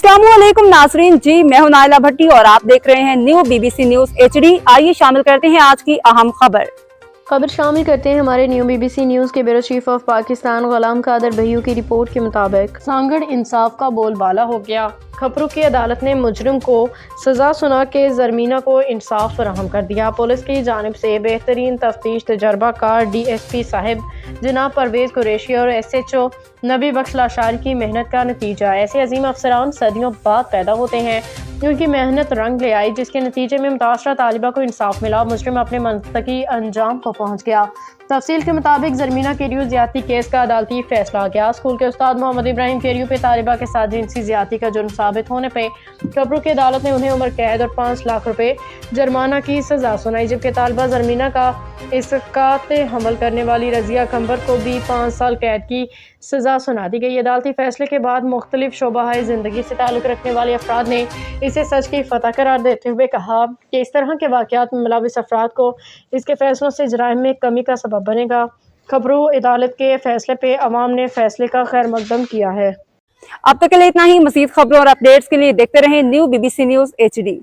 अस्सलामुअलैकुम नाजरीन जी, मैं हूं नाइला भट्टी और आप देख रहे हैं न्यू BBC न्यूज HD। आइए शामिल करते हैं आज की अहम खबर शामिल करते हैं हमारे न्यू BBC न्यूज़ के ब्यूरो चीफ ऑफ पाकिस्तान गुलाम कादर भैयू की रिपोर्ट के मुताबिक सांगड़ इंसाफ का बोलबाला हो गया। खबरों की अदालत ने मुजरिम को सजा सुना के जरमीना को इंसाफ फराहम कर दिया। पुलिस की जानिब से बेहतरीन तफ्तीश तजर्बाकार DSP साहिब जनाब परवेज कुरैशी और SHO नबी बख्श लाशारी की मेहनत का नतीजा। ऐसे अजीम अफसरान सदियों बाद पैदा होते हैं, उनकी मेहनत रंग ले आई, जिसके नतीजे में मुतासरा तालिबा को इंसाफ मिला। मुजरिम अपने मंतकी अंजाम को पहुंच गया। तफसील के मुताबिक जरमीना केरियो ज्यादती केस का अदालती फैसला आ गया। स्कूल के उस्ताद मोहम्मद इब्राहिम केरियो पे तालिबा के साथ जिनसी ज्यादती का जुर्म साबित होने पे खबरों की अदालत ने उन्हें उम्र कैद और 5 लाख रुपए जुर्माना की सजा सुनाई, जबकि तालिबा जरमीना का इसकात हमल करने वाली रजिया कंबर को भी 5 साल कैद की सजा सुना दी गई। अदालती फैसले के बाद मुख्तलिफ शोबाए जिंदगी से ताल्लुक रखने वाले अफराद ने इसे सच की फतह करार देते हुए कहा कि इस तरह के वाक़यात में मुलविस अफराद को इसके फैसलों से जराइम में कमी का सबब बनेगा। खबरों अदालत के फैसले पे अवाम ने फैसले का खैर मकदम किया है। अब तक के लिए इतना ही। मज़ीद खबरों और अपडेट्स के लिए देखते रहें न्यू BBC न्यूज HD।